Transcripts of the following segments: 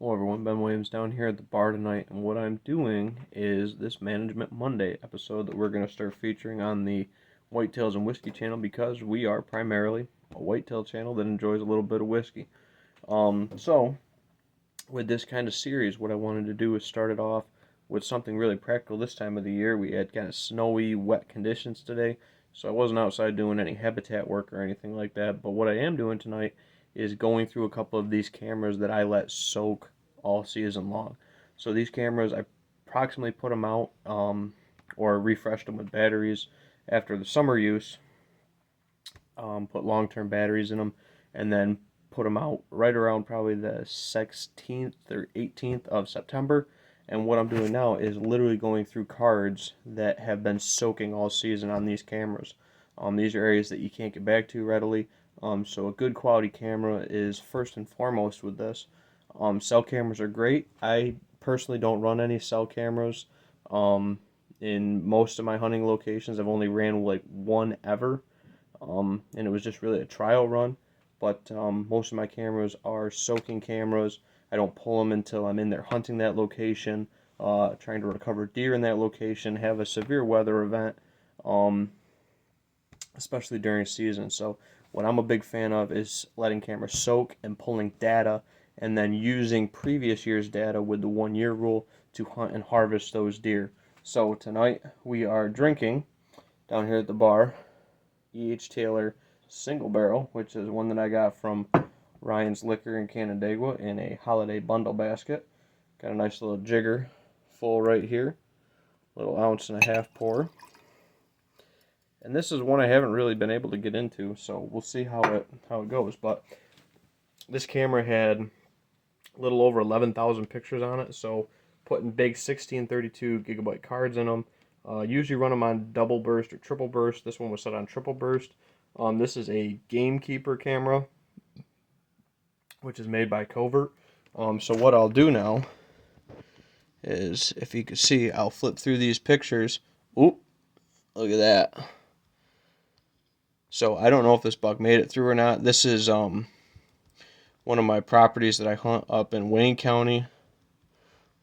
Hello everyone, Ben Williams down here at the bar tonight, and what I'm doing is this Management Monday episode that we're going to start featuring on the Whitetails and Whiskey channel because we are primarily a whitetail channel that enjoys a little bit of whiskey. So with this kind of series, what I wanted to do is start it off with something really practical this time of the year. We had kind of snowy, wet conditions today, so I wasn't outside doing any habitat work or anything like that, but what I am doing tonight is going through a couple of these cameras that I let soak all season long. So these cameras, I approximately put them out or refreshed them with batteries after the summer use, put long-term batteries in them, and then put them out right around probably the 16th or 18th of September. And what I'm doing now is literally going through cards that have been soaking all season on these cameras. These are areas that you can't get back to readily. So a good quality camera is first and foremost with this. Cell cameras are great. I personally don't run any cell cameras. In most of my hunting locations, I've only ran like one ever, and it was just really a trial run. But most of my cameras are soaking cameras. I don't pull them until I'm in there hunting that location, trying to recover deer in that location, have a severe weather event, um, especially during season. So what I'm a big fan of is letting cameras soak and pulling data and then using previous year's data with the 1 year rule to hunt and harvest those deer. So tonight we are drinking down here at the bar E.H. Taylor Single Barrel, which is one that I got from Ryan's Liquor in Canandaigua in a holiday bundle basket. Got a nice little jigger full right here, little ounce-and-a-half pour. And this is one I haven't really been able to get into, so we'll see how it goes. But this camera had a little over 11,000 pictures on it, so putting big 1632 gigabyte cards in them. Usually run them on double burst or triple burst. This one was set on triple burst. This is a Gamekeeper camera, which is made by Covert. So what I'll do now is, if you can see, I'll flip through these pictures. Oop, look at that. So I don't know if this buck made it through or not. This is one of my properties that I hunt up in Wayne County.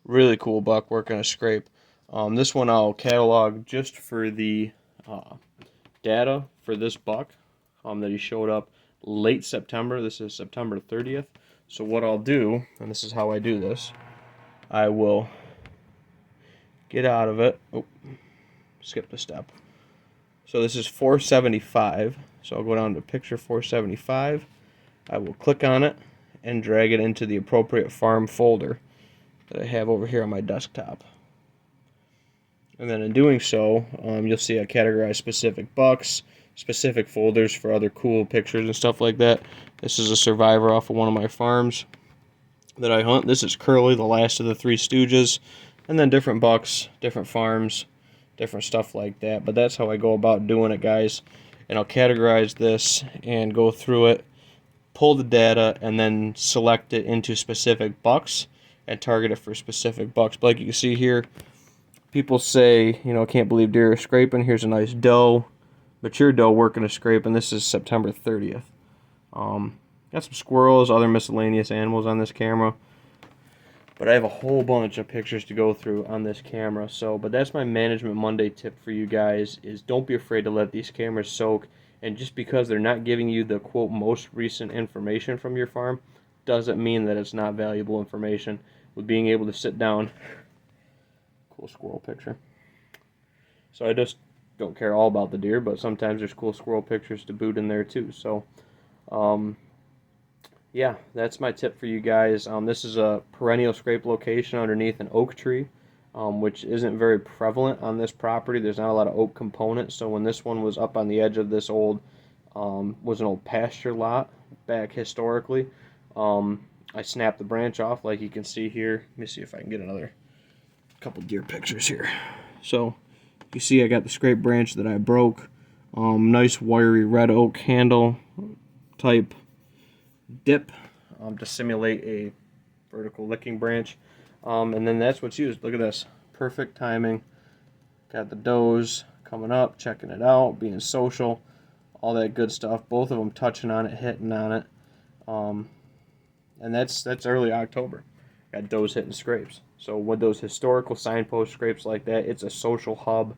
Really cool buck working a scrape. This one I'll catalog just for the data for this buck that he showed up late September. This is September 30th. So what I'll do, and this is how I do this, I will get out of it. Oh, skipped a step. So this is 475. So I'll go down to picture 475. I will click on it and drag it into the appropriate farm folder that I have over here on my desktop. And then in doing so, you'll see I categorize specific bucks, specific folders for other cool pictures and stuff like that. This is a survivor off of one of my farms that I hunt. This is Curly, the last of the Three Stooges, and then different bucks, different farms, different stuff like that. But that's how I go about doing it, guys. And I'll categorize this and go through it, pull the data, and then select it into specific bucks and target it for specific bucks. But like you can see here, people say, can't believe deer are scraping. Here's a nice doe, mature doe working a scrape, and this is September 30th. Got some squirrels, other miscellaneous animals on this camera. But I have a whole bunch of pictures to go through on this camera. But that's my Management Monday tip for you guys, is don't be afraid to let these cameras soak. And just because they're not giving you the, quote, most recent information from your farm, doesn't mean that it's not valuable information. With being able to sit down, cool squirrel picture. So I just don't care all about the deer, but sometimes there's cool squirrel pictures to boot in there too. So, yeah, that's my tip for you guys. This is a perennial scrape location underneath an oak tree, which isn't very prevalent on this property. There's not a lot of oak components. So when this one was up on the edge of this was an old pasture lot back historically. I snapped the branch off, like you can see here. Let me see if I can get another couple deer pictures here. So you see I got the scrape branch that I broke. Nice wiry red oak handle type dip to simulate a vertical licking branch. And then that's what's used. Look at this. Perfect timing. Got the does coming up, checking it out, being social, all that good stuff. Both of them touching on it, hitting on it. And that's early October. got does hitting scrapes. So with those historical signpost scrapes like that, it's a social hub.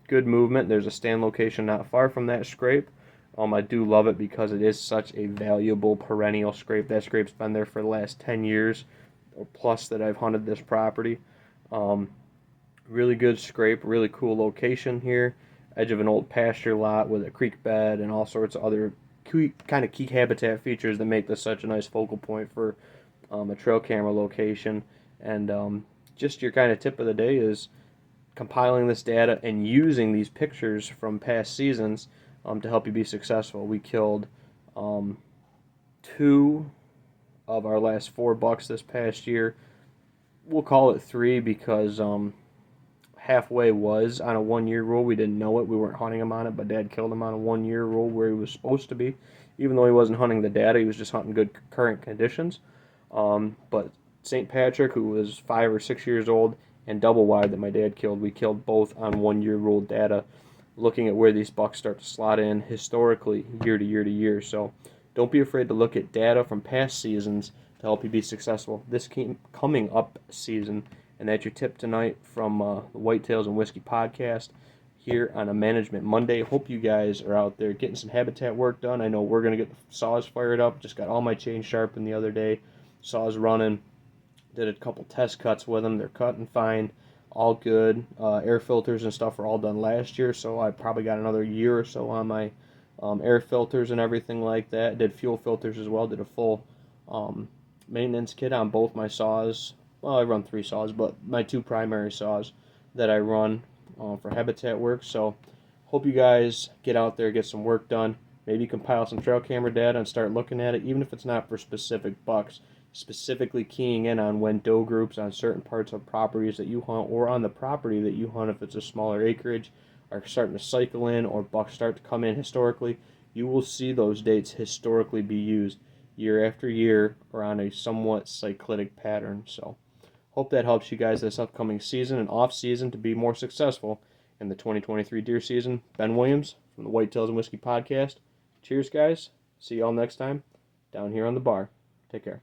Good movement. There's a stand location not far from that scrape. I do love it because it is such a valuable perennial scrape. That scrape's been there for the last 10 years or plus that I've hunted this property. Um, Really good scrape, really cool location here. Edge of an old pasture lot with a creek bed and all sorts of other kind of key habitat features that make this such a nice focal point for a trail camera location. And just your kind of tip of the day is compiling this data and using these pictures from past seasons to help you be successful. We killed um, 2 of our last 4 bucks this past year. We'll call it 3 because halfway was on a 1 year rule. We didn't know it. We weren't hunting him on it, but Dad killed him on a 1 year rule where he was supposed to be. Even though he wasn't hunting the data, he was just hunting good current conditions. But St. Patrick, who was 5 or 6 years old, and Double Wide that my dad killed, we killed both on 1 year rule data, looking at where these bucks start to slot in historically year to year to year. So don't be afraid to look at data from past seasons to help you be successful this coming up season. And that's your tip tonight from the Whitetails and Whiskey podcast here on a Management Monday. Hope you guys are out there getting some habitat work done. I know we're going to get the saws fired up. Just got all my chains sharpened the other day. Saws running. Did a couple test cuts with them. They're cutting fine. All good. Air filters and stuff were all done last year, so I probably got another year or so on my air filters and everything like that. Did fuel filters as well. Did a full maintenance kit on both my saws. Well, I run 3 saws, but my 2 primary saws that I run for habitat work. So hope you guys get out there, get some work done. Maybe compile some trail camera data and start looking at it, even if it's not for specific bucks. Specifically keying in on when doe groups on certain parts of properties that you hunt or on the property that you hunt if it's a smaller acreage are starting to cycle in or bucks start to come in historically. You will see those dates historically be used year after year or on a somewhat cyclic pattern. So hope that helps you guys this upcoming season and off season to be more successful in the 2023 deer season. Ben Williams from the Whitetails and Whiskey podcast. Cheers, guys. See y'all next time down here on the bar. Take care.